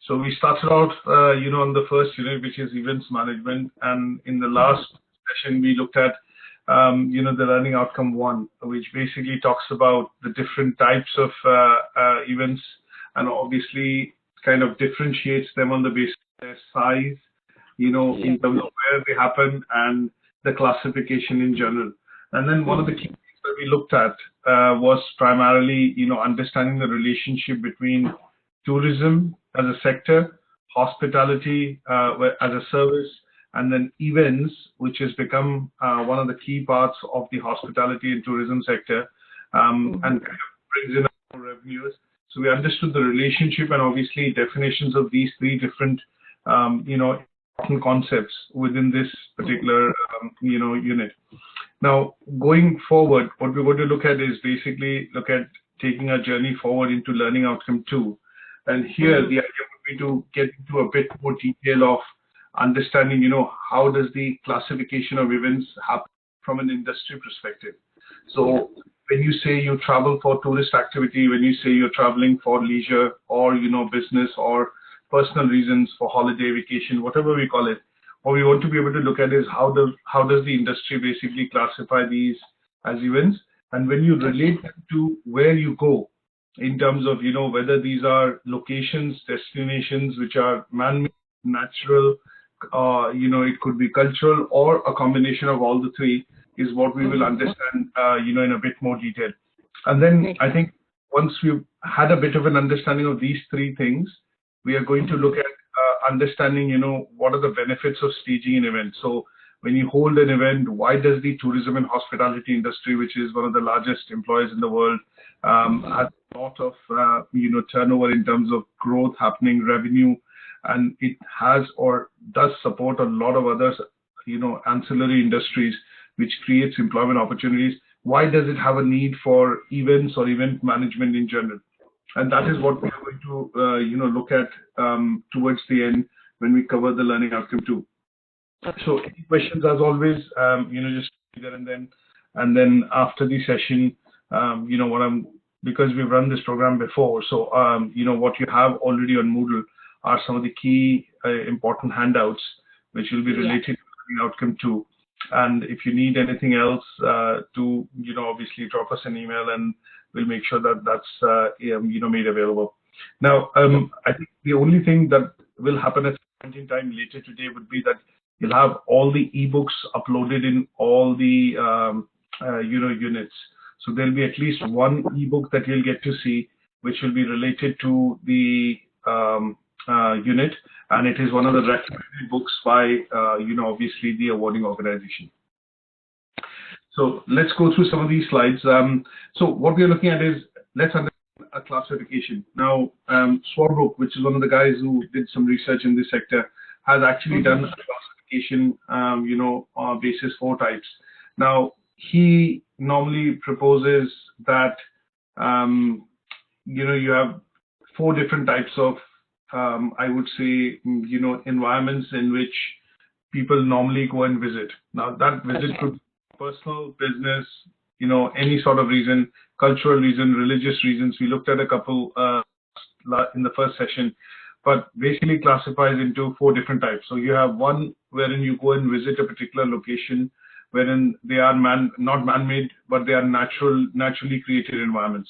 So we started out, on the first unit, which is events management, and in the last session we looked at, the learning outcome 1, which basically talks about the different types of events, and obviously kind of differentiates them on the basis of their size, in terms of where they happen and the classification in general. And then one of the key things that we looked at was primarily, understanding the relationship between tourism as a sector, hospitality as a service, and then events, which has become one of the key parts of the hospitality and tourism sector, and kind of brings in more revenues. So we understood the relationship and obviously definitions of these 3 different, important concepts within this particular, unit. Now, going forward, what we're going to look at is basically look at taking a journey forward into learning outcome 2. And here, the idea would be to get into a bit more detail of understanding, how does the classification of events happen from an industry perspective. So when you say you travel for tourist activity, when you say you're traveling for leisure or, business or personal reasons for holiday, vacation, whatever we call it, what we want to be able to look at is how does the industry basically classify these as events, and when you relate them to where you go in terms of, whether these are locations, destinations which are man-made, natural, it could be cultural, or a combination of all the 3 is what we will understand, in a bit more detail. And then I think once we've had a bit of an understanding of these 3 things, we are going to look at understanding, what are the benefits of staging an event. So when you hold an event, why does the tourism and hospitality industry, which is one of the largest employers in the world, has a lot of, turnover in terms of growth happening, revenue, and it has or does support a lot of other, ancillary industries, which creates employment opportunities. Why does it have a need for events or event management in general? And that is what we are going to, look at towards the end when we cover the learning outcome 2. So any questions, as always, just there and then after the session, because we've run this program before, so, what you have already on Moodle are some of the key important handouts, which will be related to learning outcome 2. And if you need anything else, obviously drop us an email and we'll make sure that that's, made available. Now, I think the only thing that will happen at some point in time later today would be that you'll have all the ebooks uploaded in all the, units. So there'll be at least one ebook that you'll get to see, which will be related to the unit, and it is one of the recommended books by, obviously the awarding organization. So let's go through some of these slides. So what we're looking at is, let's understand a classification. Now, Swarbrooke, which is one of the guys who did some research in this sector, has actually done a classification, basis 4 types. Now, he normally proposes that, you have 4 different types of, I would say, environments in which people normally go and visit. Now, that visit could be personal, business, any sort of reason, cultural reason, religious reasons. We looked at a couple in the first session, but basically classifies into 4 different types. So you have one wherein you go and visit a particular location, wherein they are not man-made, but they are naturally created environments.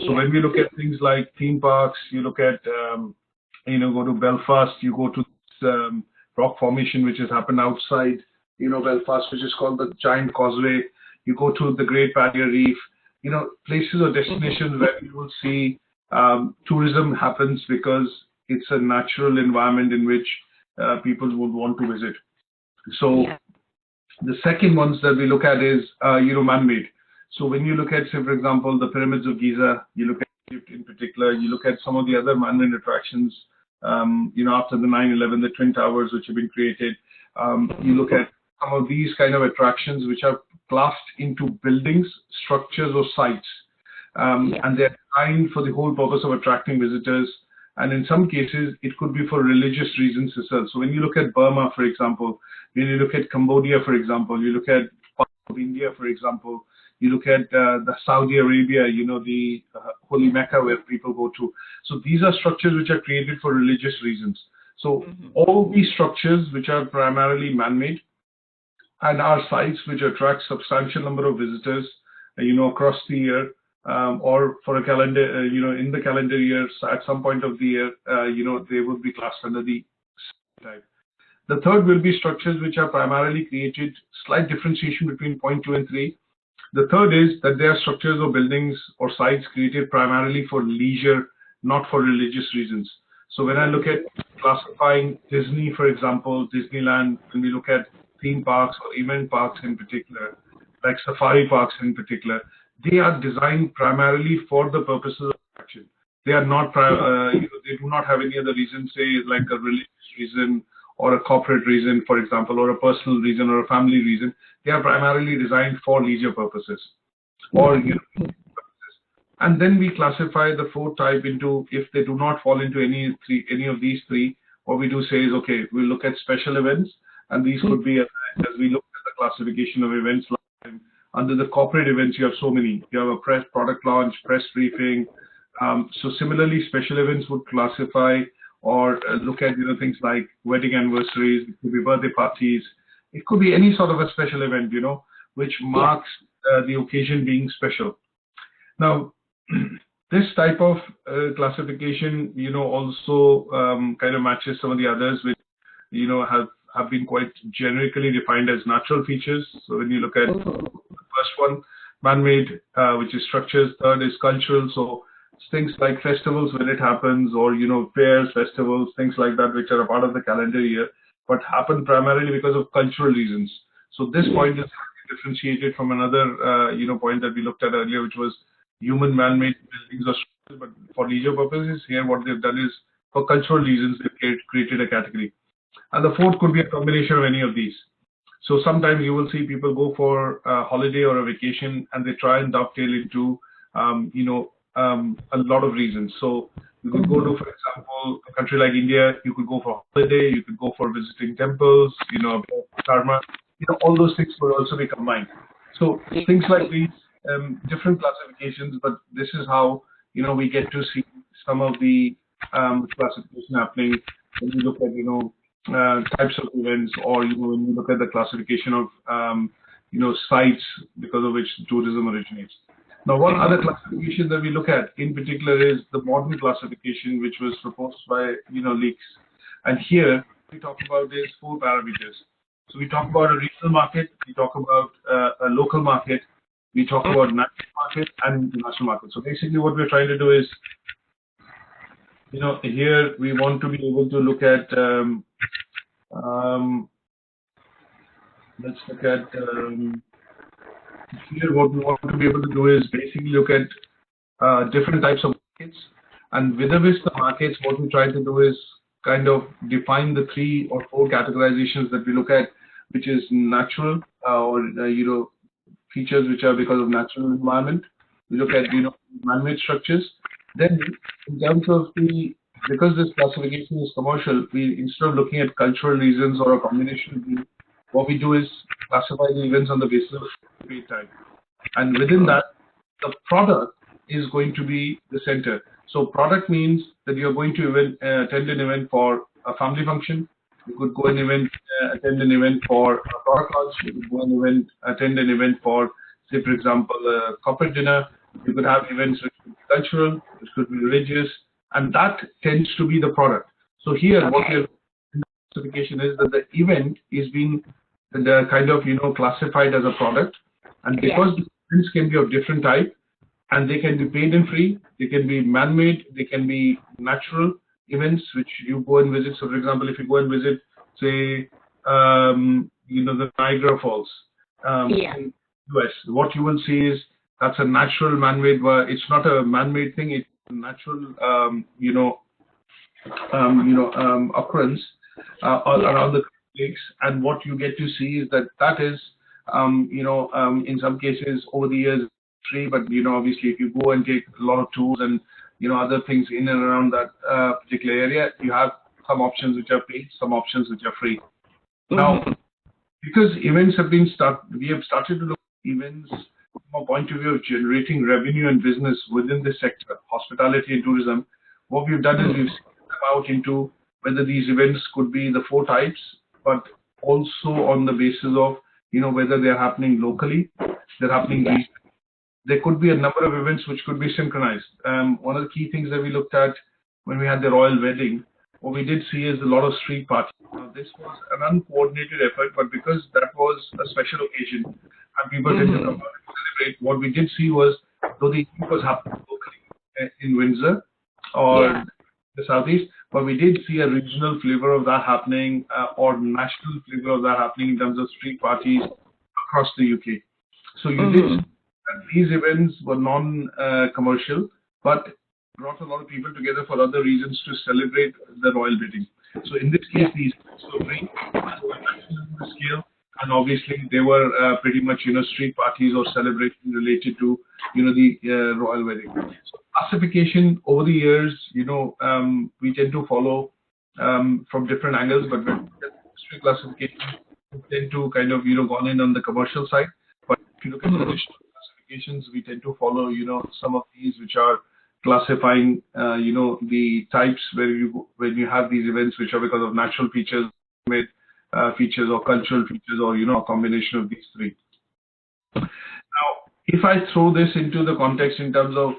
So when we look at things like theme parks, you look at, go to Belfast, you go to this, rock formation which has happened outside, Belfast, which is called the Giant Causeway. You go to the Great Barrier Reef, places or destinations where you will see tourism happens because it's a natural environment in which people would want to visit. So the second ones that we look at is, man-made. So when you look at, say, for example, the pyramids of Giza, you look at Egypt in particular, you look at some of the other man-made attractions, after the 9/11, the Twin Towers, which have been created. You look at some of these kind of attractions which are classed into buildings, structures, or sites. And they're designed for the whole purpose of attracting visitors. And in some cases, it could be for religious reasons as well. So when you look at Burma, for example, when you look at Cambodia, for example, you look at parts of India, for example, You look at the Saudi Arabia, the Holy Mecca where people go to. So these are structures which are created for religious reasons. So all these structures which are primarily man-made and are sites which attract substantial number of visitors, across the year, or for a calendar, in the calendar year, at some point of the year, they would be classed under the type. The third will be structures which are primarily created, slight differentiation between point 2 and 3. The third is that they are structures or buildings or sites created primarily for leisure, not for religious reasons. So when I look at classifying Disney, for example, Disneyland, when we look at theme parks or event parks in particular, like safari parks in particular, they are designed primarily for the purposes of attraction. They are not, they do not have any other reason, say like a religious reason or a corporate reason, for example, or a personal reason or a family reason. They are primarily designed for leisure purposes or purposes. And then we classify the fourth type into, if they do not fall into any of these three, what we do say is, okay, we look at special events, and these could be, as we look at the classification of events, like under the corporate events, you have so many. You have a press product launch, press briefing. So similarly, special events would classify or look at things like wedding anniversaries, it could be birthday parties, it could be any sort of a special event, which marks the occasion being special. Now, this type of classification, also kind of matches some of the others, which have been quite generically defined as natural features. So when you look at the first one, man-made, which is structures. Third is cultural. So things like festivals when it happens, or fairs, festivals, things like that, which are a part of the calendar year, but happen primarily because of cultural reasons. So this point is differentiated from another point that we looked at earlier, which was human man-made buildings or structures, but for leisure purposes. Here what they've done is, for cultural reasons, they've created a category. And the fourth could be a combination of any of these. So sometimes you will see people go for a holiday or a vacation, and they try and dovetail into a lot of reasons. So you could go to, for example, a country like India, you could go for holiday, you could go for visiting temples, karma, all those things would also be combined. So things like these, different classifications, but this is how, we get to see some of the classification happening when we look at, types of events, or, when we look at the classification of, sites because of which tourism originates. Now, one other classification that we look at in particular is the modern classification, which was proposed by, leaks. And here we talk about is 4 parameters. So we talk about a regional market, we talk about a local market, we talk about national market and international market. So basically what we're trying to do is, here we want to be able to look at, let's look at, here what we want to be able to do is basically look at different types of markets, and within which the markets, what we try to do is kind of define the 3 or 4 categorizations that we look at, which is natural, or features which are because of natural environment. We look at man-made structures. Then in terms of because this classification is commercial, we, instead of looking at cultural reasons or a combination of these, what we do is classify the events on the basis of paid time. And within that, the product is going to be the center. So product means that you're going to attend an event for a family function. You could go and attend an event for a product launch. You could go and attend an event for, say, for example, a corporate dinner. You could have events which could be cultural, which could be religious, and that tends to be the product. So here, what your classification is that the event is being kind of classified as a product, and because the events can be of different type, and they can be paid and free, they can be man-made, they can be natural events which you go and visit. So, for example, if you go and visit, say, the Niagara Falls in the US, what you will see is that's a natural man-made. It's not a man-made thing; it's a natural, occurrence around the lakes. And what you get to see is that is, in some cases over the years free, but obviously if you go and take a lot of tours and other things in and around that particular area, you have some options which are paid, some options which are free. Now, because events have been we have started to look at events from a point of view of generating revenue and business within this sector, hospitality and tourism, what we've done is we've split them out into whether these events could be the 4 types, but also on the basis of, whether they're happening locally, they're happening regionally. There could be a number of events which could be synchronized. One of the key things that we looked at when we had the royal wedding, what we did see is a lot of street parties. Now, this was an uncoordinated effort, but because that was a special occasion and people tend to come out and celebrate, what we did see was, though the event was happening locally in Windsor or the southeast, but we did see a regional flavor of that happening or national flavor of that happening in terms of street parties across the UK. So you did see that these events were non-commercial, but brought a lot of people together for other reasons to celebrate the royal wedding. So in this case, these were free, the scale, and obviously they were pretty much street parties or celebration related to the royal wedding. So classification over the years, we tend to follow from different angles, but when street classification, we tend to kind of gone in on the commercial side. But if you look at traditional classifications, we tend to follow some of these which are classifying the types when you have these events which are because of natural features, made features, or cultural features, or a combination of these 3. Now, if I throw this into the context in terms of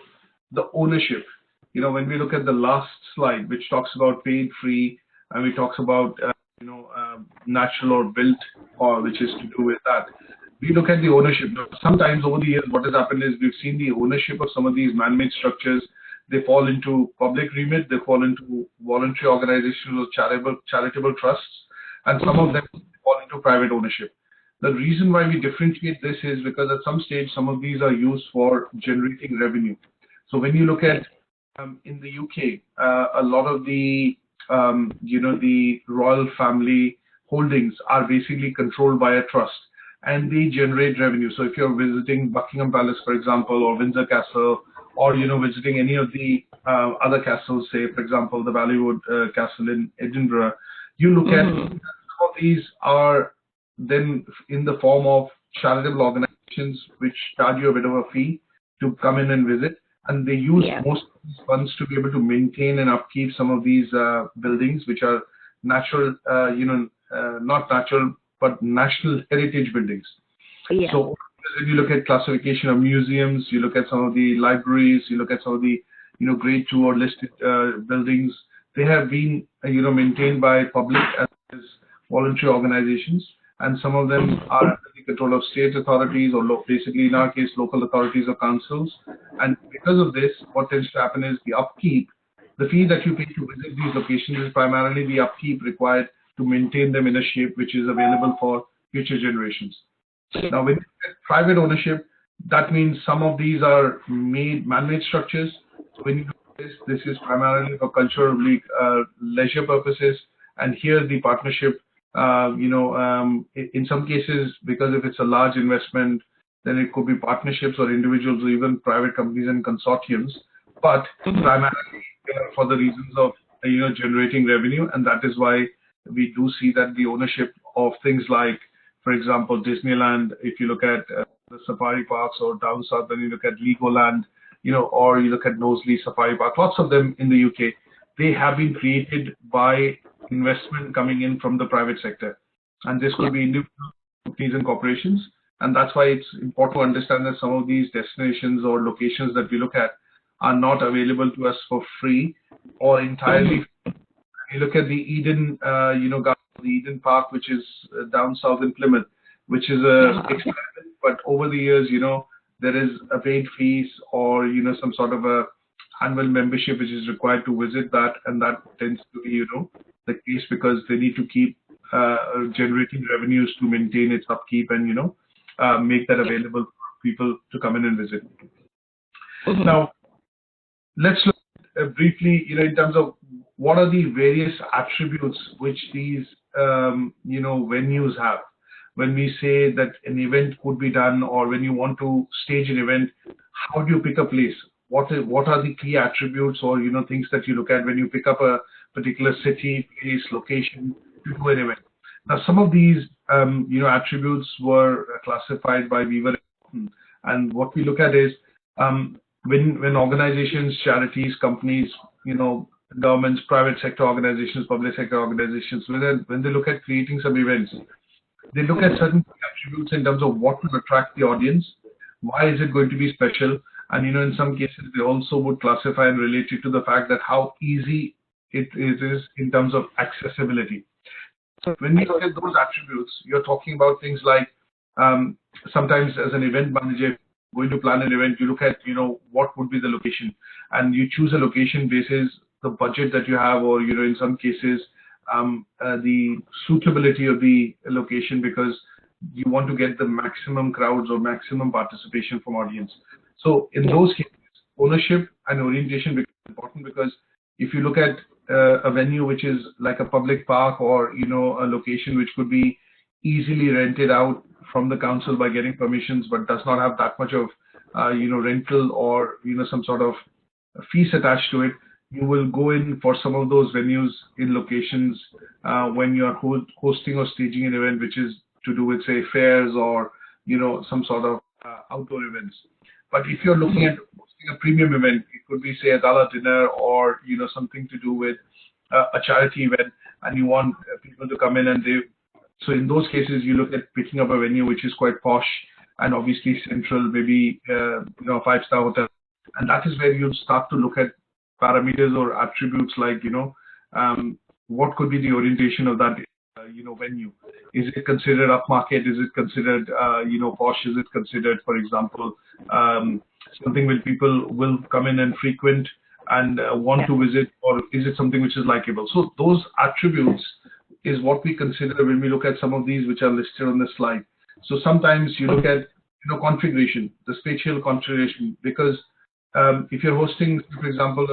the ownership, when we look at the last slide, which talks about paid, free, and we talks about natural or built, or which is to do with that. We look at the ownership. Sometimes over the years, what has happened is we've seen the ownership of some of these man-made structures. They fall into public remit, they fall into voluntary organizations or charitable trusts, and some of them fall into private ownership. The reason why we differentiate this is because at some stage, some of these are used for generating revenue. So when you look at in the UK, a lot of the the royal family holdings are basically controlled by a trust, and they generate revenue. So if you're visiting Buckingham Palace, for example, or Windsor Castle, or visiting any of the other castles, say for example the Ballywood Castle in Edinburgh, you look at some of these are then in the form of charitable organizations which charge you a bit of a fee to come in and visit, and they use most of these funds to be able to maintain and upkeep some of these buildings which are natural, not natural, but national heritage buildings. So when you look at classification of museums, you look at some of the libraries, you look at some of the grade 2 or listed buildings, they have been maintained by public as voluntary organizations, and some of them are under the control of state authorities or basically in our case local authorities or councils. And because of this, what tends to happen is the upkeep, the fee that you pay to visit these locations is primarily the upkeep required to maintain them in a shape which is available for future generations. Now, when you get private ownership, that means some of these are man-made structures. So when you do this is primarily for cultural, leisure purposes. And here the partnership, in some cases, because if it's a large investment, then it could be partnerships or individuals or even private companies and consortiums. But primarily for the reasons of generating revenue, and that is why we do see that the ownership of things like, for example, Disneyland, if you look at the safari parks, or down south, when you look at Legoland, or you look at Knowsley Safari Park, lots of them in the UK, they have been created by investment coming in from the private sector. And this could be individual companies and corporations. And that's why it's important to understand that some of these destinations or locations that we look at are not available to us for free or entirely. You look at the Eden, the Eden Park, which is down south in Plymouth, which is a experiment, but over the years, there is a paid fees or some sort of a annual membership which is required to visit that, and that tends to be the case because they need to keep generating revenues to maintain its upkeep and make that available for people to come in and visit. Now, let's look briefly, in terms of what are the various attributes which these venues have. When we say that an event could be done, or when you want to stage an event, how do you pick a place? What are the key attributes or things that you look at when you pick up a particular city, place, location to do an event? Now, some of these attributes were classified by Weaver, And what we look at is when organizations, charities, companies, governments, private sector organizations, public sector organizations, when they look at creating some events, they look at certain attributes in terms of what will attract the audience, why is it going to be special, and in some cases they also would classify and relate it to the fact that how easy it is in terms of accessibility. So when you look at those attributes, you're talking about things like sometimes as an event manager going to plan an event, you look at what would be the location, and you choose a location basis the budget that you have, or in some cases the suitability of the location, because you want to get the maximum crowds or maximum participation from audience. So in those cases, ownership and orientation becomes important, because if you look at a venue which is like a public park, or a location which could be easily rented out from the council by getting permissions, but does not have that much of rental or some sort of fees attached to it, you will go in for some of those venues in locations when you are hosting or staging an event which is to do with, say, fairs or some sort of outdoor events. But if you're looking at hosting a premium event, it could be, say, a gala dinner, or something to do with a charity event, and you want people to come in, and so in those cases you look at picking up a venue which is quite posh and obviously central, maybe a 5-star hotel, and that is where you'll start to look at parameters or attributes like what could be the orientation of that venue. Is it considered upmarket? Is it considered posh? Is it considered, for example, something where people will come in and frequent and want to visit, or is it something which is likable? So those attributes is what we consider when we look at some of these which are listed on the slide. So sometimes you look at configuration, the spatial configuration, because if you're hosting, for example,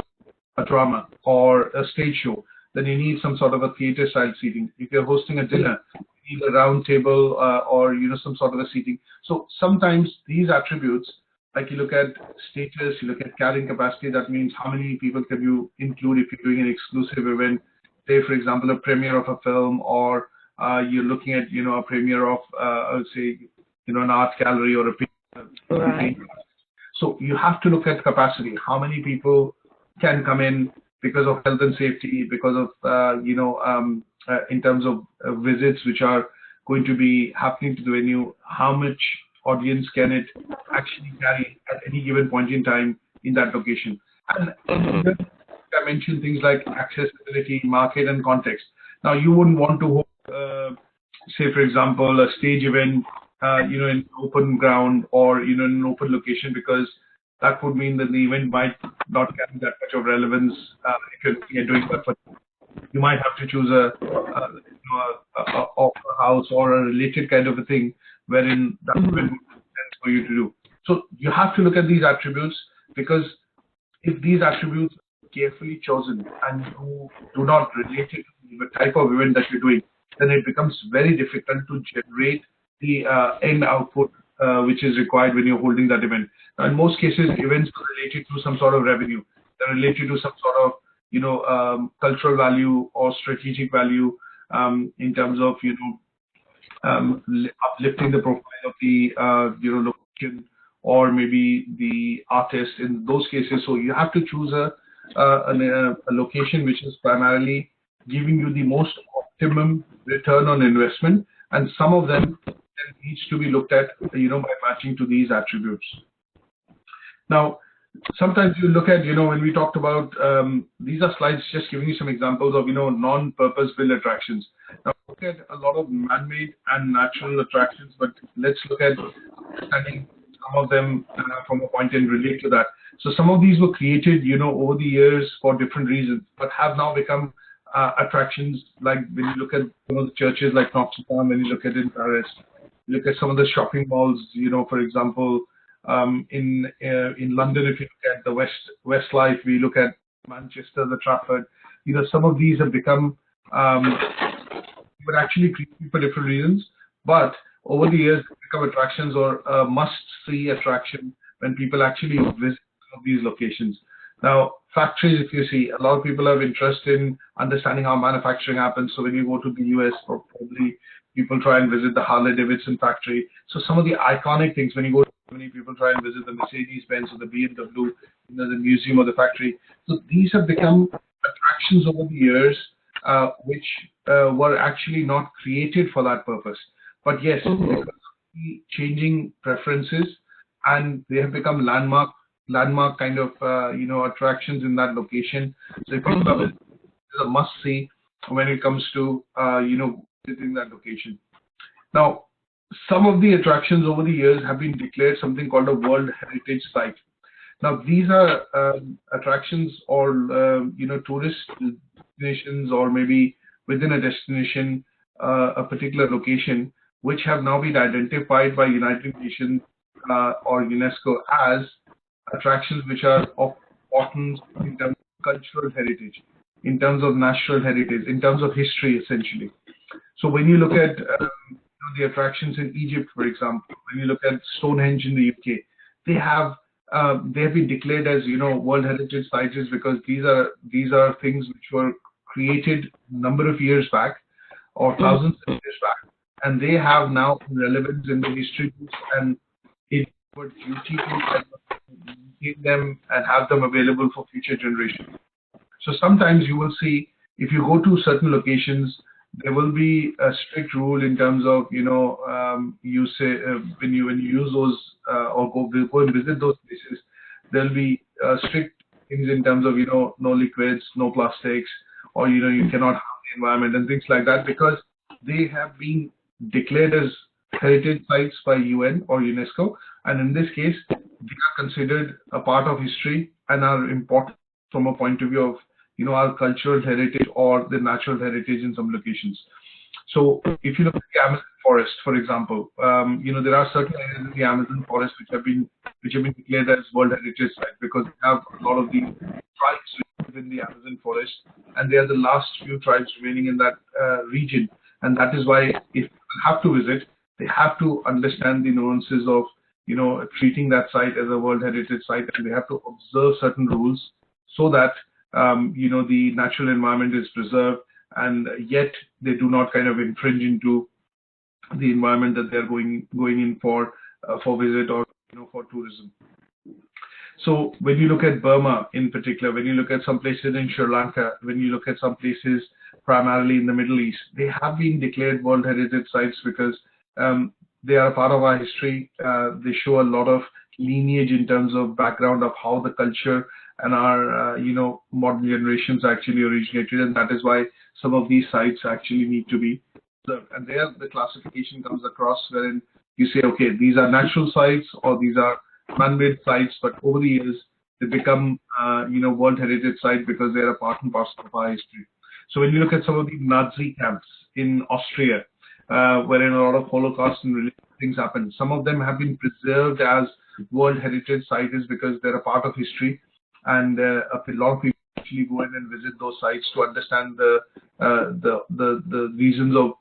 a drama or a stage show, then you need some sort of a theater style seating. If you're hosting a dinner, you need a round table or some sort of a seating. So sometimes these attributes, like you look at status, you look at carrying capacity, that means how many people can you include if you're doing an exclusive event, say for example a premiere of a film, or you're looking at a premiere of say an art gallery or a right. So you have to look at capacity, how many people can come in because of health and safety, because of in terms of visits which are going to be happening to the venue, how much audience can it actually carry at any given point in time in that location. And I mentioned things like accessibility, market, and context. Now you wouldn't want to hold, say for example, a stage event in an open ground or in an open location, because that would mean that the event might not carry that much of relevance if you're doing that. But you might have to choose a opera house or a related kind of a thing, wherein that would make sense for you to do. So you have to look at these attributes, because if these attributes are carefully chosen and you do not relate it to the type of event that you're doing, then it becomes very difficult to generate the end output which is required when you're holding that event. Now, in most cases, events are related to some sort of revenue. They're related to some sort of, cultural value or strategic value in terms of, uplifting the profile of the, location, or maybe the artist in those cases. So you have to choose a location which is primarily giving you the most optimum return on investment, and some of them needs to be looked at, by matching to these attributes. Now, sometimes you look at, when we talked about, these are slides just giving you some examples of, non-purpose built attractions. Now, look at a lot of man-made and natural attractions, but let's look at understanding some of them from a point and relate to that. So some of these were created, over the years for different reasons, but have now become attractions. Like when you look at the churches like Notre Dame, when you look at it in Paris, look at some of the shopping malls, for example, in London, if you look at the Westlife, we look at Manchester, the Trafford, some of these have become, but actually created for different reasons, but over the years become attractions or a must-see attraction when people actually visit some of these locations. Now, factories, if you see, a lot of people have interest in understanding how manufacturing happens. So when you go to the US, probably people try and visit the Harley-Davidson factory. So some of the iconic things, when you go to many people try and visit the Mercedes-Benz or the BMW, the museum or the factory. So these have become attractions over the years, which were actually not created for that purpose. But yes, because of the changing preferences, and they have become landmark kind of attractions in that location. So if you come, it's a must see when it comes to visiting that location. Now, some of the attractions over the years have been declared something called a World Heritage Site. Now, these are attractions or tourist destinations, or maybe within a destination, a particular location, which have now been identified by United Nations or UNESCO as attractions which are of importance in terms of cultural heritage, in terms of natural heritage, in terms of history, essentially. So when you look at the attractions in Egypt, for example, when you look at Stonehenge in the UK, they have been declared as World Heritage Sites because these are things which were created a number of years back or thousands of years back, and they have now relevance in the history books, and it's our duty to maintain them and have them available for future generations. So sometimes you will see, if you go to certain locations, there will be a strict rule in terms of you say when you use those or go and visit those places, there'll be strict things in terms of no liquids, no plastics, or you cannot harm the environment and things like that, because they have been declared as heritage sites by UN or UNESCO, and in this case they are considered a part of history and are important from a point of view of our cultural heritage or the natural heritage in some locations. So if you look at the Amazon forest, for example, there are certain areas in the Amazon forest which have been declared as World Heritage Site because they have a lot of the tribes within the Amazon forest, and they are the last few tribes remaining in that region. And that is why if people have to visit, they have to understand the nuances of treating that site as a World Heritage Site, and they have to observe certain rules so that the natural environment is preserved, and yet they do not kind of infringe into the environment that they're going in for visit or for tourism. So when you look at Burma in particular, when you look at some places in Sri Lanka, when you look at some places primarily in the Middle East, they have been declared World Heritage Sites because they are a part of our history. They show a lot of lineage in terms of background of how the culture and our modern generations actually originated, and that is why some of these sites actually need to be observed. And there the classification comes across wherein you say, okay, these are natural sites or these are man-made sites, but over the years they become World Heritage Site because they are a part and parcel of our history. So when you look at some of the Nazi camps in Austria, wherein a lot of Holocaust and religious things happen, some of them have been preserved as World Heritage Sites because they're a part of history. And a lot of people actually go in and visit those sites to understand the reasons of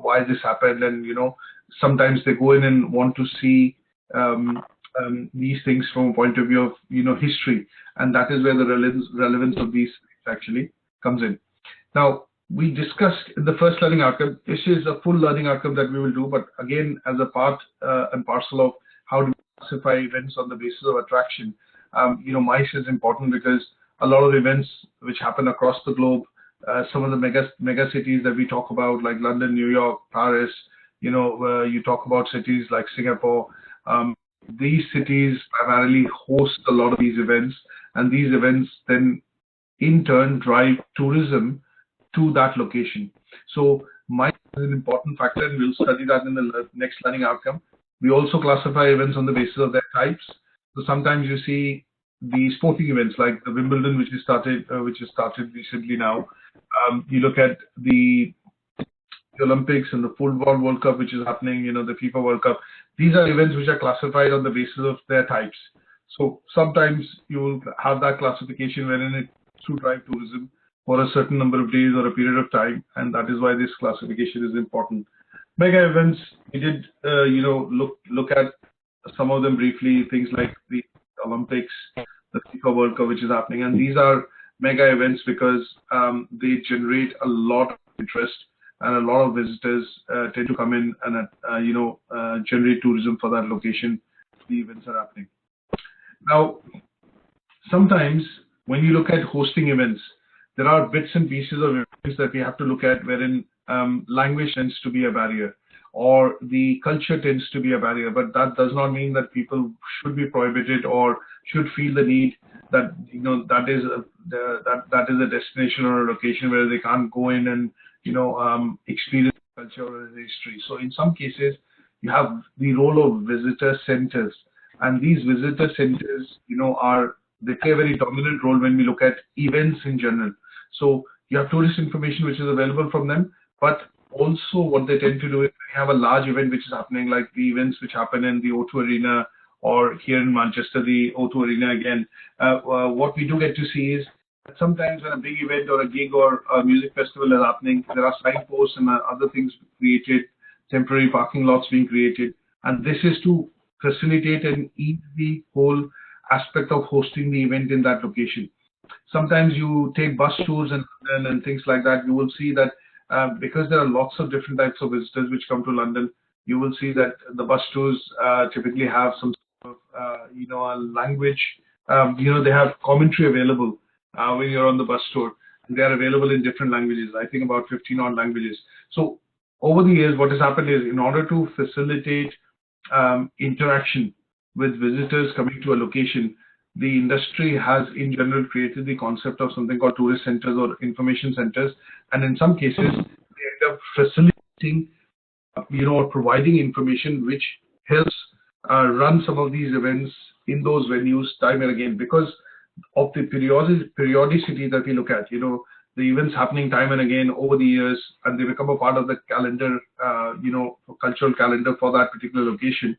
why this happened, and sometimes they go in and want to see these things from a point of view of history, and that is where the relevance of these actually comes in. Now, we discussed in the first learning outcome. This is a full learning outcome that we will do, but again, as a part and parcel of how to classify events on the basis of attraction. MICE is important because a lot of events which happen across the globe, some of the mega cities that we talk about, like London, New York, Paris, you talk about cities like Singapore. These cities primarily host a lot of these events, and these events then in turn drive tourism to that location. So MICE is an important factor, and we'll study that in the next learning outcome. We also classify events on the basis of their types. So sometimes you see the sporting events like the Wimbledon, which has started recently now. You look at the Olympics and the Football World Cup, which is happening, the FIFA World Cup. These are events which are classified on the basis of their types. So sometimes you will have that classification wherein it should drive tourism for a certain number of days or a period of time, and that is why this classification is important. Mega events, we did, look at some of them briefly, things like the Olympics, the FIFA World Cup, which is happening, and these are mega events because they generate a lot of interest, and a lot of visitors tend to come in and generate tourism for that location. the events are happening. Now, sometimes when you look at hosting events, there are bits and pieces of events that we have to look at wherein language tends to be a barrier or the culture tends to be a barrier, but that does not mean that people should be prohibited or should feel the need that that is a destination or a location where they can't go in and experience culture or history. So in some cases, you have the role of visitor centers, and these visitor centers, they play a very dominant role when we look at events in general. So you have tourist information which is available from them, but also what they tend to do is they have a large event which is happening, like the events which happen in the O2 Arena, or here in Manchester, the O2 Arena again. What we do get to see is that sometimes when a big event or a gig or a music festival is happening, there are signposts and other things created, temporary parking lots being created, and this is to facilitate and ease the whole aspect of hosting the event in that location. Sometimes you take bus tours and things like that, you will see that because there are lots of different types of visitors which come to London, you will see that the bus tours typically have some sort of, a language, they have commentary available when you're on the bus tour. They are available in different languages, I think about 15 odd languages. So over the years, what has happened is, in order to facilitate interaction with visitors coming to a location, the industry has in general created the concept of something called tourist centers or information centers, and in some cases they end up facilitating or providing information which helps run some of these events in those venues time and again, because of the periodicity that we look at. The events happening time and again over the years, and they become a part of the calendar, cultural calendar for that particular location.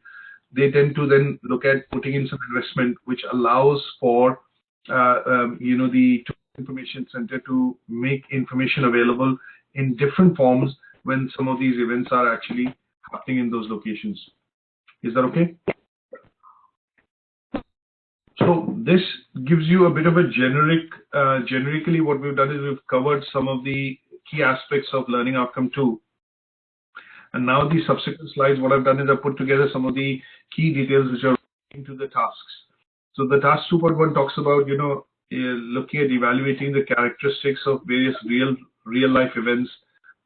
They tend to then look at putting in some investment which allows for the information center to make information available in different forms when some of these events are actually happening in those locations. Is that okay? So this gives you a bit of a generically what we've done is we've covered some of the key aspects of Learning Outcome 2. And now the subsequent slides, what I've done is I've put together some of the key details which are into the tasks. So the task 2.1 talks about, looking at evaluating the characteristics of various real life events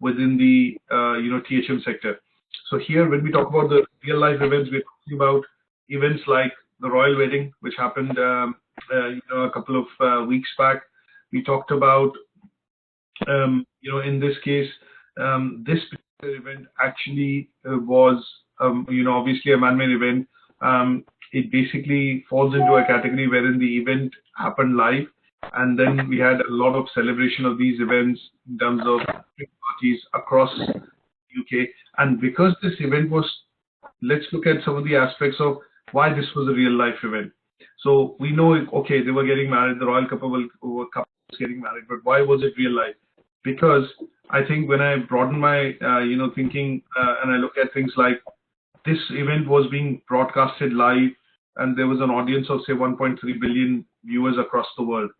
within the, THM sector. So here, when we talk about the real life events, we're talking about events like the royal wedding, which happened, a couple of weeks back. We talked about, in this case, this event actually was, obviously a man-made event. It basically falls into a category wherein the event happened live, and then we had a lot of celebration of these events in terms of parties across the UK. And because this event was, let's look at some of the aspects of why this was a real life event. So we know, okay, they were getting married, the royal couple was getting married, but why was it real life? Because I think when I broaden my, thinking and I look at things like this event was being broadcasted live, and there was an audience of say 1.3 billion viewers across the world.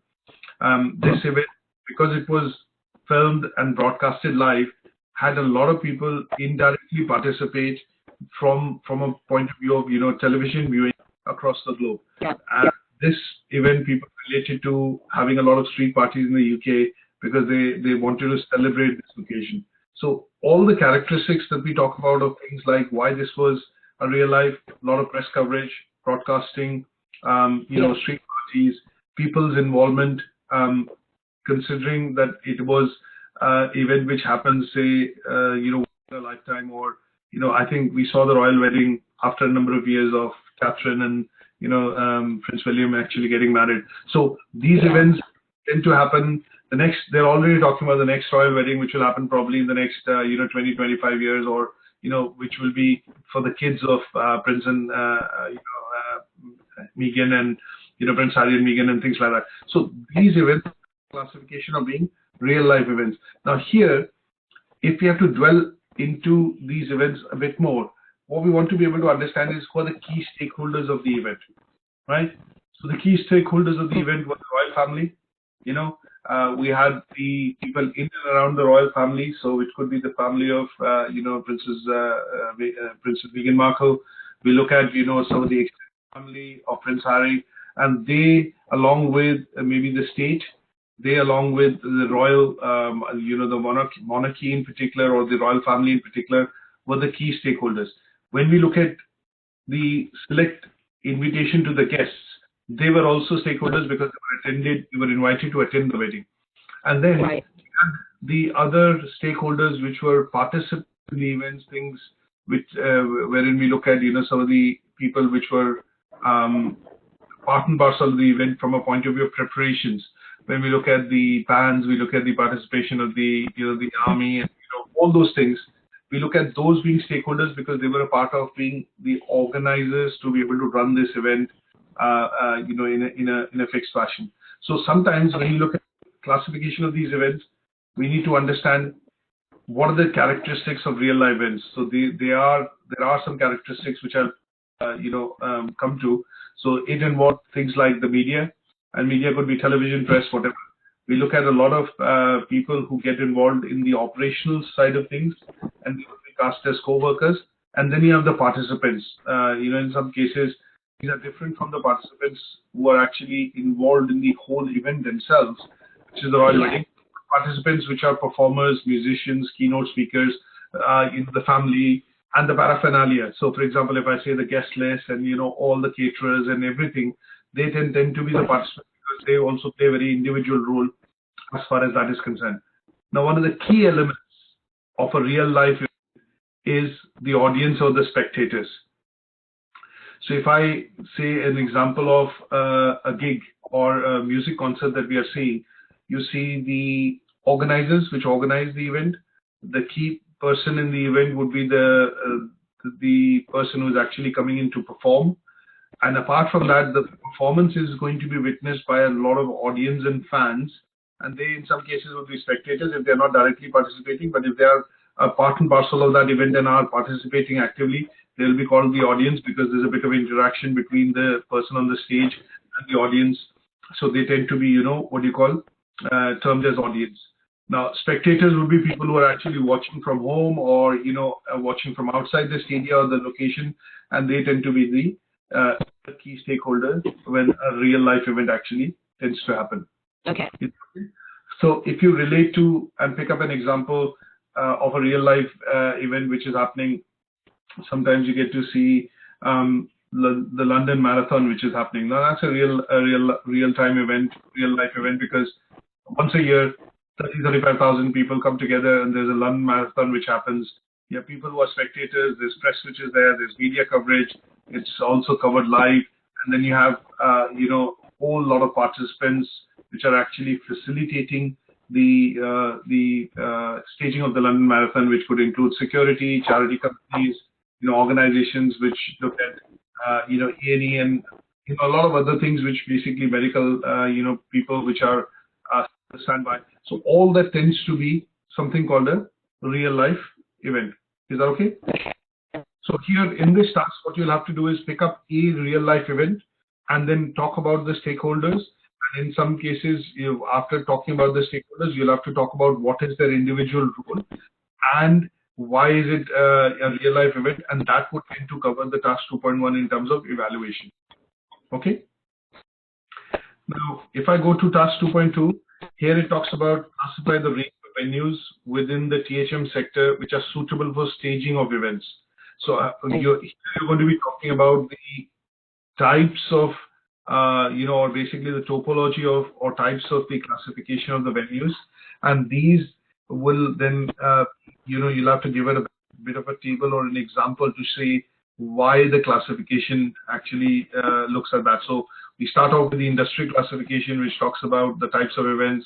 This event, because it was filmed and broadcasted live, had a lot of people indirectly participate from a point of view of television viewing across the globe. And this event people related to having a lot of street parties in the UK because they wanted to celebrate this occasion. So all the characteristics that we talk about of things like why this was a real life, a lot of press coverage, broadcasting, street parties, people's involvement, considering that it was event which happens, say, in a lifetime, or I think we saw the royal wedding after a number of years of Catherine and Prince William actually getting married. So these events tend to happen. They're already talking about the next royal wedding, which will happen probably in the next 20, 25 years, or which will be for the kids of Prince and Meghan, and Prince Harry and Meghan and things like that. So these events classification of being real life events. Now here, if we have to dwell into these events a bit more, what we want to be able to understand is who are the key stakeholders of the event, right? So the key stakeholders of the event were the royal family. We had the people in and around the royal family, so it could be the family of Princess Meghan Markle. We look at some of the family of Prince Harry, and they, along with maybe the state, they, along with the royal, the monarchy in particular, or the royal family in particular, were the key stakeholders. When we look at the select invitation to the guests, they were also stakeholders because they were invited to attend the wedding. And then the other stakeholders which were participants in the events, things which wherein we look at some of the people which were part and parcel of the event from a point of view of preparations. When we look at the bands, we look at the participation of the the army, and all those things. We look at those being stakeholders because they were a part of being the organizers to be able to run this event, in a fixed fashion. So sometimes when you look at classification of these events, we need to understand what are the characteristics of real life events. So there are some characteristics which have come to. So it involves things like the media, and media could be television, press, whatever. We look at a lot of people who get involved in the operational side of things, and they will be cast as co-workers. And then you have the participants. In some cases, these are different from the participants who are actually involved in the whole event themselves, which is the royal wedding. Participants, which are performers, musicians, keynote speakers, the family, and the paraphernalia. So, for example, if I say the guest list and all the caterers and everything, they tend to be the participants because they also play a very individual role as far as that is concerned. Now, one of the key elements of a real life is the audience or the spectators. So if I say an example of a gig or a music concert that we are seeing, you see the organizers which organize the event. The key person in the event would be the person who is actually coming in to perform. And apart from that, the performance is going to be witnessed by a lot of audience and fans. And they, in some cases, would be spectators if they're not directly participating. But if they are a part and parcel of that event and are participating actively, they'll be called the audience because there's a bit of interaction between the person on the stage and the audience. So they tend to be, termed as audience. Now, spectators would be people who are actually watching from home or, watching from outside the stadium or the location, and they tend to be the key stakeholder when a real life event actually tends to happen. Okay. So if you relate to and pick up an example of a real life event which is happening, sometimes you get to see the London Marathon, which is happening. Now that's a real time event, real life event, because once a year, 35,000 people come together and there's a London Marathon which happens. You have people who are spectators, there's press which is there, there's media coverage, it's also covered live, and then you have whole lot of participants which are actually facilitating the staging of the London Marathon, which could include security, charity companies, organizations which look at A&E and a lot of other things, which basically medical people which are standby. So all that tends to be something called a real life event. Is that okay? So here in this task, what you'll have to do is pick up a real life event and then talk about the stakeholders. And in some cases, after talking about the stakeholders, you'll have to talk about what is their individual role and why is it a real life event, and that would tend to cover the task 2.1 in terms of evaluation. Okay. Now, if I go to task 2.2, here it talks about classify the range of venues within the THM sector which are suitable for staging of events. So you're going to be talking about the types of, or basically the topology of or types of the classification of the venues, and these will then, you'll have to give it a bit of a table or an example to say why the classification actually looks at that. So we start off with the industry classification, which talks about the types of events.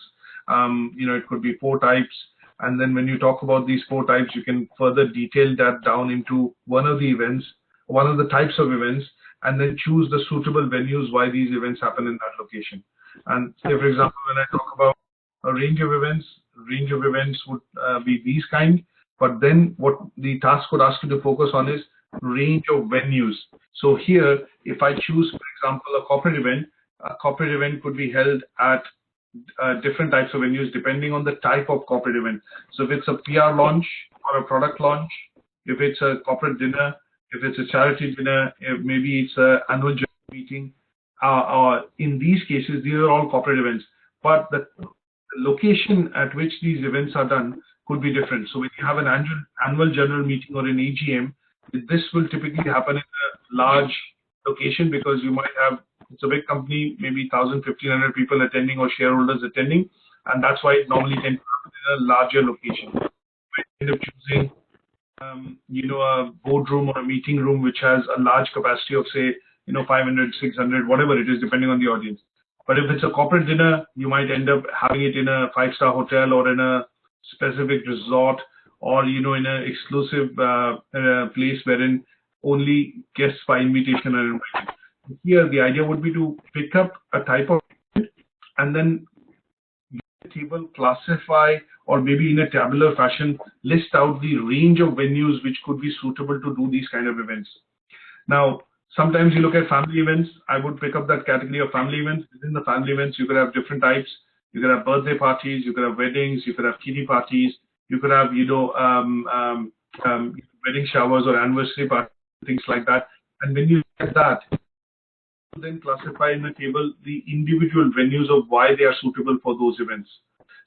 It could be 4 types. And then when you talk about these 4 types, you can further detail that down into one of the types of events, and then choose the suitable venues why these events happen in that location. And say, for example, when I talk about a range of events would be these kind, but then what the task would ask you to focus on is range of venues. So here, if I choose, for example, a corporate event could be held at different types of venues depending on the type of corporate event. So if it's a PR launch or a product launch, if it's a corporate dinner, if it's a charity dinner, if maybe it's an annual meeting. In these cases, these are all corporate events, but the location at which these events are done could be different. So when you have an annual general meeting or an AGM, this will typically happen in a large location because you might have, it's a big company, maybe 1,000, 1,500 people attending or shareholders attending, and that's why it normally tends to happen in a larger location. You might end up choosing a boardroom or a meeting room which has a large capacity of, say, 500, 600, whatever it is, depending on the audience. But if it's a corporate dinner, you might end up having it in a 5-star hotel or in a specific resort or, in an exclusive place wherein only guests by invitation are invited. Here, the idea would be to pick up a type of event and then table classify, or maybe in a tabular fashion, list out the range of venues which could be suitable to do these kind of events. Now, sometimes you look at family events. I would pick up that category of family events. Within the family events, you could have different types. You could have birthday parties, you could have weddings, you could have kiddie parties, you could have, wedding showers or anniversary parties, things like that. And when you look at that, you then classify in the table the individual venues of why they are suitable for those events.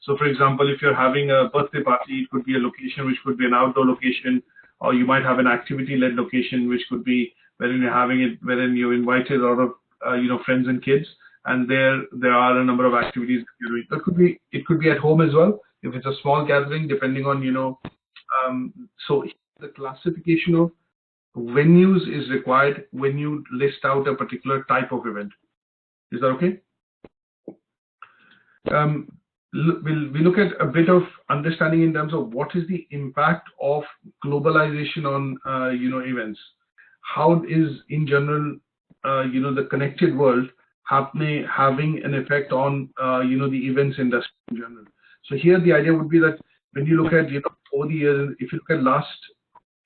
So, for example, if you're having a birthday party, it could be a location which could be an outdoor location, or you might have an activity-led location which could be wherein you're having it, wherein you invited a lot of friends and kids, and there are a number of activities that you're doing. It could be at home as well if it's a small gathering, depending on so the classification of venues is required when you list out a particular type of event. Is that okay? We look at a bit of understanding in terms of what is the impact of globalization on events. How is, in general, the connected world having an effect on the events industry in general. So here the idea would be that when you look at over the years, if you look at last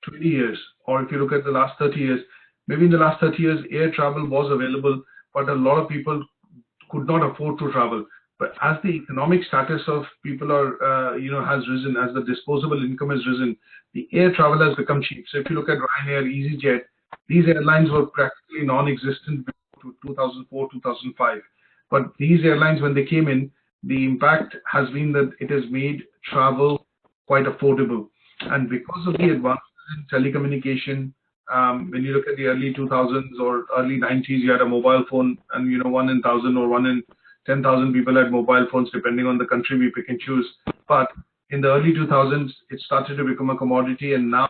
20 years, or if you look at the last 30 years, maybe in the last 30 years air travel was available, but a lot of people could not afford to travel. But as the economic status of people has risen, as the disposable income has risen, the air travel has become cheap. So if you look at Ryanair, EasyJet, these airlines were practically non-existent before 2004, 2005. But these airlines, when they came in, the impact has been that it has made travel quite affordable. And because of the advances in telecommunication, when you look at the early 2000s or early 90s, you had a mobile phone, and 1 in 1,000 or 1 in 10,000 people had mobile phones, depending on the country we pick and choose. But in the early 2000s, it started to become a commodity, and now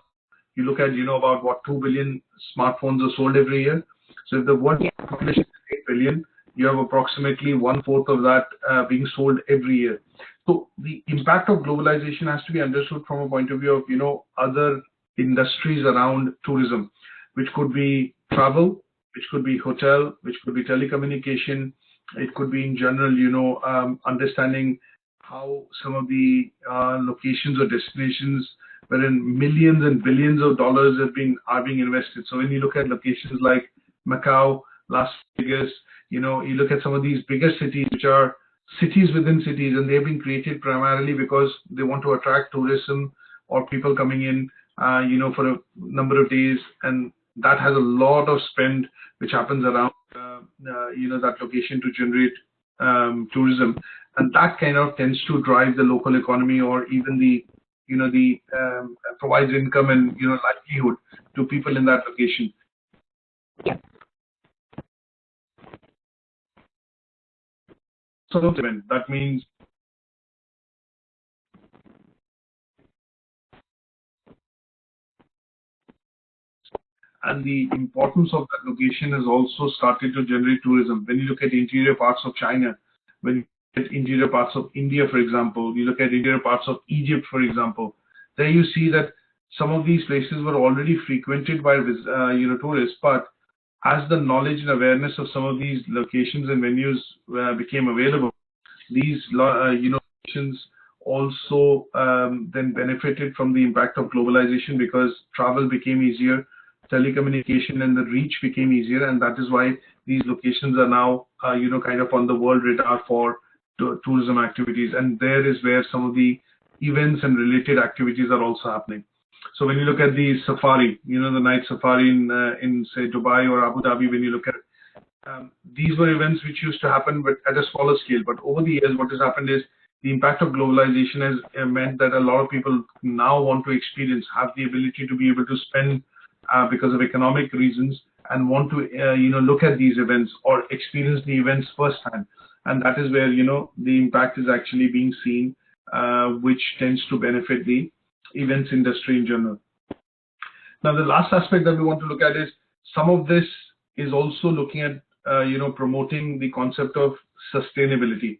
you look at, about 2 billion smartphones are sold every year. So if the world population is 8 billion, you have approximately 1/4 of that being sold every year. So the impact of globalization has to be understood from a point of view of, other industries around tourism, which could be travel, which could be hotel, which could be telecommunication. It could be in general, understanding how some of the locations or destinations wherein millions and billions of dollars are being invested. So when you look at locations like Macau, Las Vegas, you look at some of these bigger cities, which are cities within cities, and they've been created primarily because they want to attract tourism or people coming in, for a number of days, and that has a lot of spend which happens around, that location to generate tourism, and that kind of tends to drive the local economy, or even provides income and livelihood to people in that location. So that means and the importance of that location has also started to generate tourism. When you look at interior parts of China, when you look at interior parts of India, for example, you look at interior parts of Egypt, for example, there you see that some of these places were already frequented by tourists, but as the knowledge and awareness of some of these locations and venues became available, these locations also then benefited from the impact of globalization, because travel became easier, telecommunication and the reach became easier, and that is why these locations are now kind of on the world radar for tourism activities, and there is where some of the events and related activities are also happening. So when you look at the safari, the night safari in say Dubai or Abu Dhabi, when you look at these were events which used to happen but at a smaller scale. But over the years, what has happened is the impact of globalization has meant that a lot of people now want to experience, have the ability to be able to spend because of economic reasons, and want to look at these events or experience the events firsthand. And that is where the impact is actually being seen, which tends to benefit the events industry in general. Now, the last aspect that we want to look at is some of this is also looking at promoting the concept of sustainability.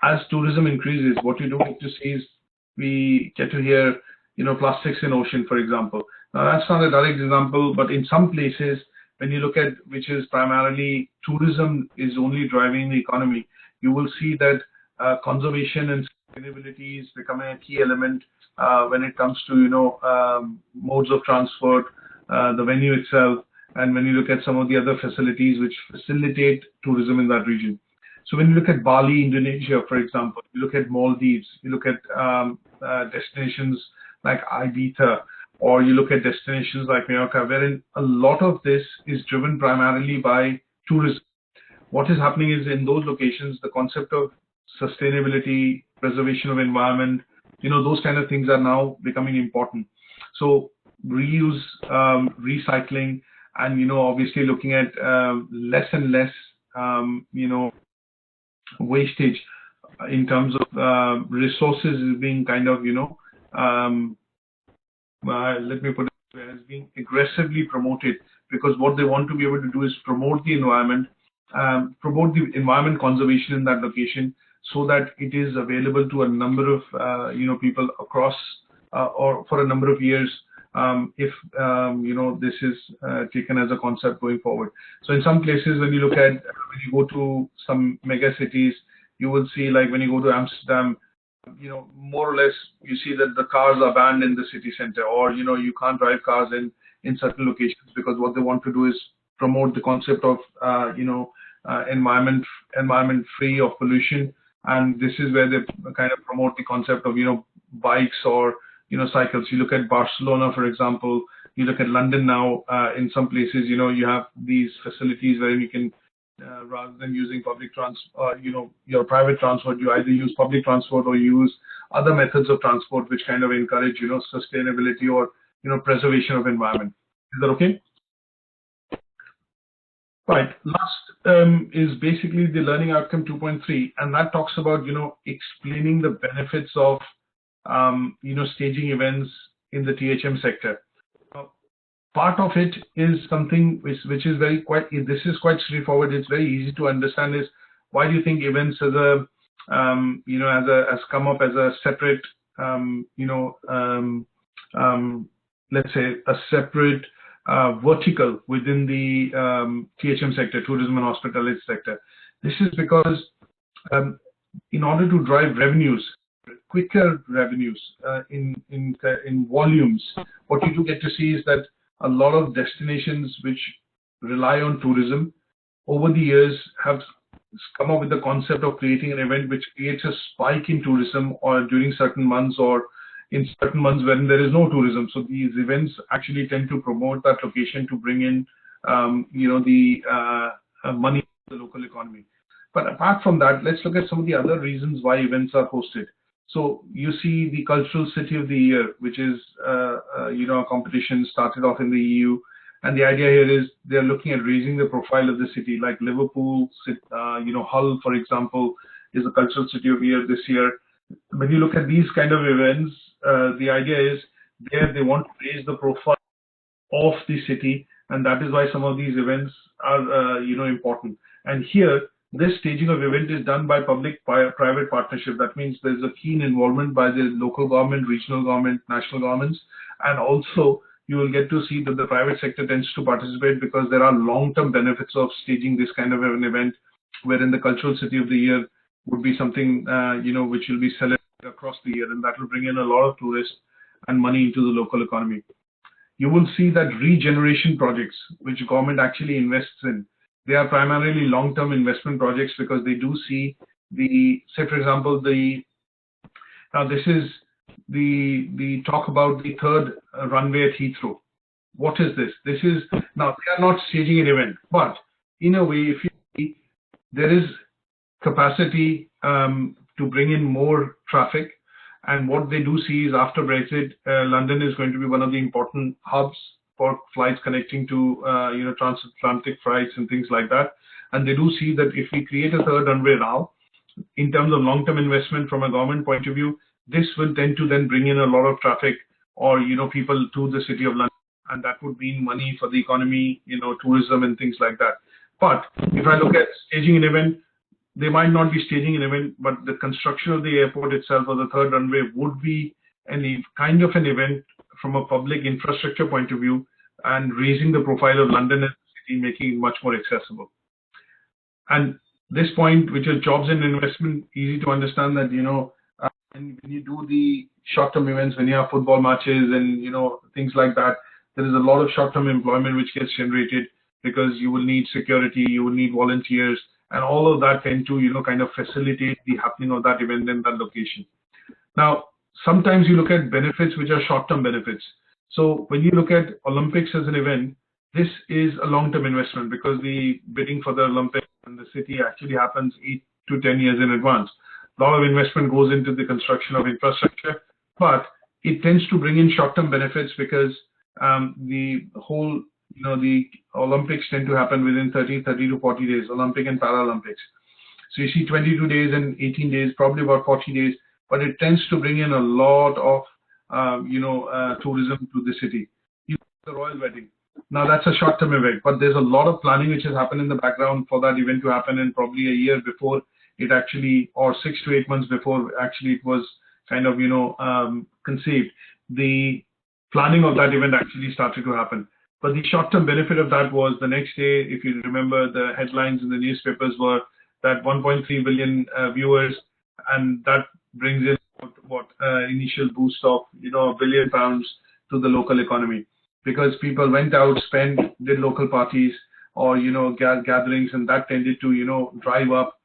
As tourism increases, what you do get to see is we get to hear plastics in ocean, for example. Now, that's not a direct example, but in some places, when you look at which is primarily tourism is only driving the economy, you will see that conservation and sustainability is becoming a key element when it comes to modes of transport, the venue itself, and when you look at some of the other facilities which facilitate tourism in that region. So when you look at Bali, Indonesia, for example, you look at Maldives, you look at destinations like Ibiza, or you look at destinations like Mallorca, wherein a lot of this is driven primarily by tourism. What is happening is in those locations, the concept of sustainability, preservation of environment, those kind of things are now becoming important. So reuse, recycling, and obviously looking at less and less wastage in terms of resources is being kind of let me put it, as being aggressively promoted, because what they want to be able to do is promote the environment conservation in that location, so that it is available to a number of people across or for a number of years, if this is taken as a concept going forward. So in some places, when you look at, when you go to some mega cities, you will see, like when you go to Amsterdam, more or less you see that the cars are banned in the city center, or you can't drive cars in certain locations, because what they want to do is promote the concept of environment free of pollution. And this is where they kind of promote the concept of bikes or cycles. You look at Barcelona, for example, you look at London now, in some places, you have these facilities where you can, rather than using public transport, your private transport, you either use public transport or use other methods of transport, which kind of encourage, sustainability or, preservation of environment. Is that okay? Right. Last is basically the learning outcome 2.3, and that talks about, explaining the benefits of, staging events in the THM sector. Part of it is something which is this is quite straightforward. It's very easy to understand. Is why do you think events as a has come up as a separate let's say a separate vertical within the THM sector, tourism and hospitality sector? This is because in order to drive revenues, quicker revenues in volumes, what you do get to see is that a lot of destinations which rely on tourism over the years have come up with the concept of creating an event which creates a spike in tourism, or during certain months, or in certain months when there is no tourism. So these events actually tend to promote that location to bring in the money to the local economy. But apart from that, let's look at some of the other reasons why events are hosted. So you see the Cultural City of the Year, which is a competition started off in the EU, and the idea here is they're looking at raising the profile of the city. Like Liverpool, Hull, for example, is the Cultural City of the Year this year. When you look at these kind of events, the idea is there they want to raise the profile of the city, and that is why some of these events are important. And here, this staging of event is done by public-private partnership. That means there's a keen involvement by the local government, regional government, national governments, and also you will get to see that the private sector tends to participate, because there are long-term benefits of staging this kind of an event, wherein the Cultural City of the Year would be something which will be celebrated across the year, and that will bring in a lot of tourists and money into the local economy. You will see that regeneration projects, which government actually invests in, they are primarily long-term investment projects, because they do see say for example, now this is the talk about the third runway at Heathrow. What is this? This is, now they are not staging an event, but in a way, if you there is capacity to bring in more traffic. And what they do see is after Brexit, London is going to be one of the important hubs for flights connecting to transatlantic flights and things like that. And they do see that if we create a third runway now, in terms of long-term investment from a government point of view, this will tend to then bring in a lot of traffic or people to the city of London, and that would mean money for the economy, tourism and things like that. But if I look at staging an event, they might not be staging an event, but the construction of the airport itself or the third runway would be any kind of an event from a public infrastructure point of view and raising the profile of London as a city, making it much more accessible. And this point, which is jobs and investment, easy to understand that, when you do the short-term events, when you have football matches and, things like that, there is a lot of short-term employment which gets generated because you will need security, you will need volunteers, and all of that tend to, kind of facilitate the happening of that event in that location. Now, sometimes you look at benefits which are short-term benefits. So when you look at Olympics as an event, this is a long-term investment because the bidding for the Olympics in the city actually happens 8 to 10 years in advance. A lot of investment goes into the construction of infrastructure, but it tends to bring in short-term benefits because the whole the Olympics tend to happen within 30 to 40 days, Olympic and Paralympics. So you see 22 days and 18 days, probably about 40 days, but it tends to bring in a lot of, tourism to the city. The royal wedding. Now that's a short-term event, but there's a lot of planning which has happened in the background for that event to happen, and probably a year before it actually, or 6 to 8 months before actually it was kind of, conceived. The planning of that event actually started to happen. But the short-term benefit of that was the next day, if you remember, the headlines in the newspapers were that 1.3 billion viewers, and that brings in initial boost of £1 billion to the local economy, because people went out, spent, did local parties or gatherings, and that tended to drive up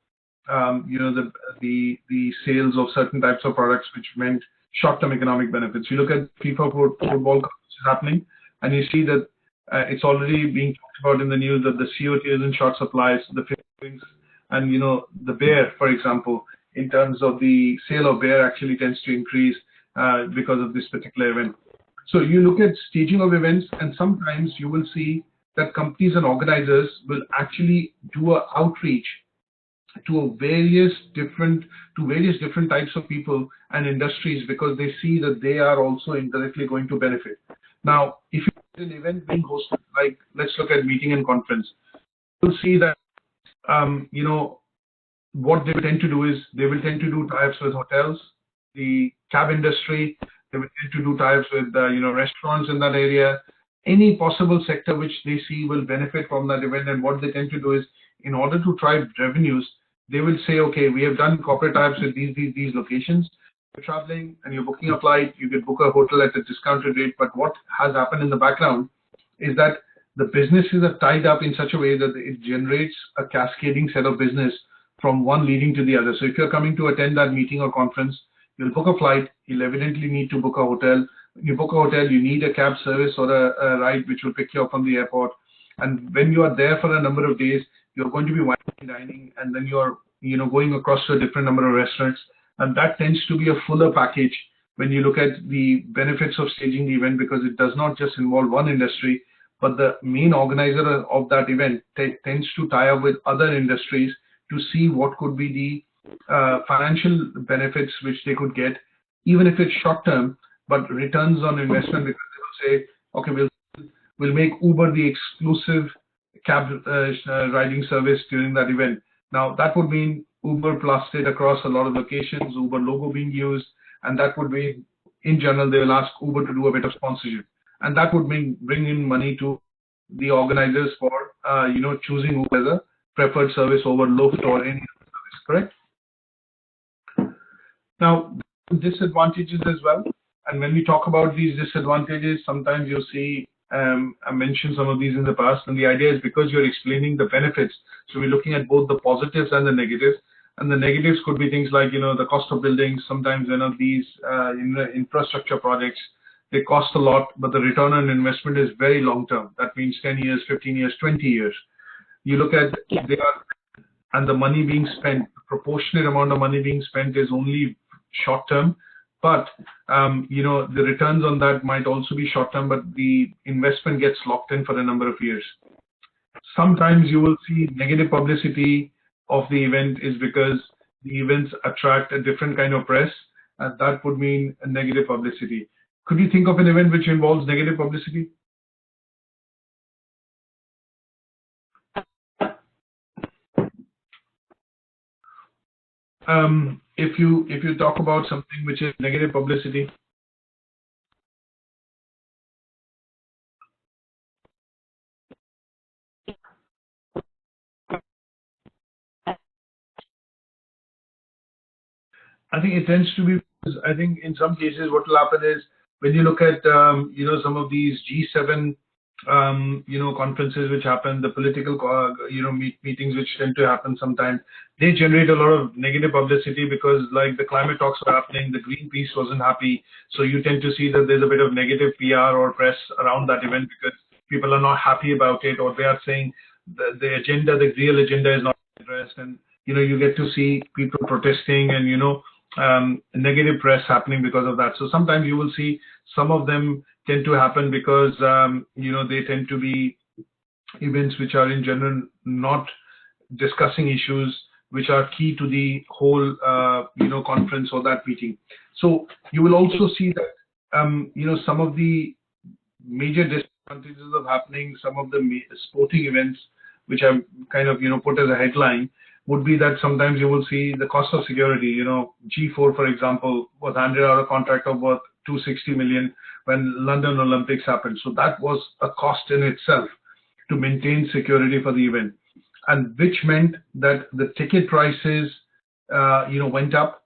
the sales of certain types of products, which meant short-term economic benefits. You look at FIFA football happening, and you see that it's already being talked about in the news that the CO2 is in short supplies, the things, and the beer, for example, in terms of the sale of beer actually tends to increase because of this particular event. So you look at staging of events, and sometimes you will see that companies and organizers will actually do an outreach to various different types of people and industries, because they see that they are also indirectly going to benefit. Now, if you have an event being hosted, like let's look at meeting and conference, you'll see that what they tend to do is they will tend to do tie-ups with hotels, the cab industry. They will tend to do tie-ups with restaurants in that area, any possible sector which they see will benefit from that event. And what they tend to do is, in order to drive revenues, they will say, okay, we have done corporate types with these locations. You're traveling and you're booking a flight, you can book a hotel at a discounted rate. But what has happened in the background is that the businesses are tied up in such a way that it generates a cascading set of business from one leading to the other. So if you're coming to attend that meeting or conference, you'll book a flight, you'll evidently need to book a hotel. When you book a hotel, you need a cab service or a ride which will pick you up from the airport. And when you are there for a number of days, you're going to be dining, and then you're going across to a different number of restaurants, and that tends to be a fuller package when you look at the benefits of staging the event, because it does not just involve one industry, but the main organizer of that event tends to tie up with other industries to see what could be the financial benefits which they could get, even if it's short term, but returns on investment, because they will say, okay, we'll make Uber the exclusive cab riding service during that event. Now that would mean Uber plastered across a lot of locations, Uber logo being used, and that would be, in general, they will ask Uber to do a bit of sponsorship, and that would bring in money to the organizers for choosing Uber as a preferred service over Lyft or any other service. Correct? Now, disadvantages as well, and when we talk about these disadvantages, sometimes you'll see I mentioned some of these in the past, and the idea is because you're explaining the benefits, so we're looking at both the positives and the negatives. And the negatives could be things like the cost of buildings. Sometimes these infrastructure projects, they cost a lot, but the return on investment is very long term. That means 10 years, 15 years, 20 years. You look at they are and the money being spent, proportionate amount of money being spent is only short term, but the returns on that might also be short term, but the investment gets locked in for a number of years. Sometimes you will see negative publicity of the event is because the events attract a different kind of press, and that would mean a negative publicity. Could you think of an event which involves negative publicity? If you talk about something which is negative publicity. I think it tends to be, I think in some cases what will happen is when you look at, some of these G7, conferences which happen, the political, meetings which tend to happen sometimes, they generate a lot of negative publicity because like the climate talks were happening, the Greenpeace wasn't happy. So you tend to see that there's a bit of negative PR or press around that event because people are not happy about it, or they are saying the agenda, the real agenda is not addressed. And, you get to see people protesting and, negative press happening because of that. So sometimes you will see some of them tend to happen because, they tend to be events which are in general not discussing issues which are key to the whole, conference or that meeting. So you will also see that, some of the major disadvantages of happening, some of the sporting events, which are kind of, put as a headline, would be that sometimes you will see the cost of security. G4, for example, was handed out a contract of worth 260 million when London Olympics happened. So that was a cost in itself to maintain security for the event, and which meant that the ticket prices, went up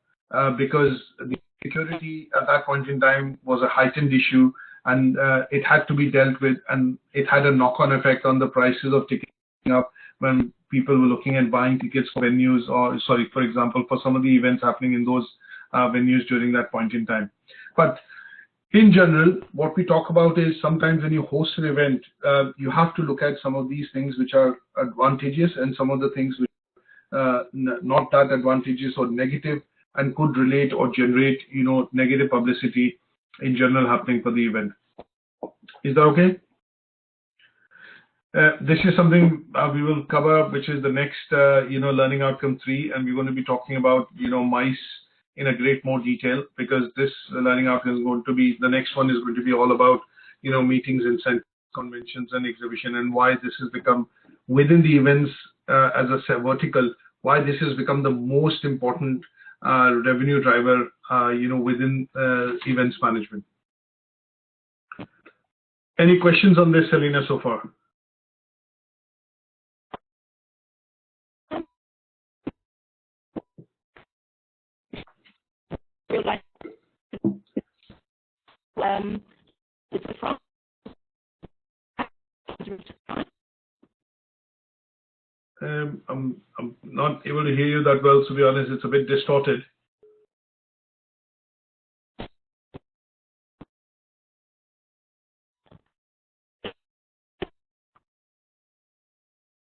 because the security at that point in time was a heightened issue, and it had to be dealt with, and it had a knock-on effect on the prices of tickets up when people were looking at buying tickets for venues, or for example, for some of the events happening in those venues during that point in time. But in general, what we talk about is sometimes when you host an event, you have to look at some of these things which are advantageous and some of the things which are not that advantageous or negative and could relate or generate, negative publicity in general happening for the event. Is that okay? This is something we will cover, which is the next, learning outcome 3, and we're going to be talking about, MICE in a great more detail, because this learning outcome is going to be, the next one is going to be all about, meetings and conventions and exhibition, and why this has become within the events as a vertical, why this has become the most important revenue driver, within events management. Any questions on this, Selina, so far? I'm not able to hear you that well, to be honest. It's a bit distorted.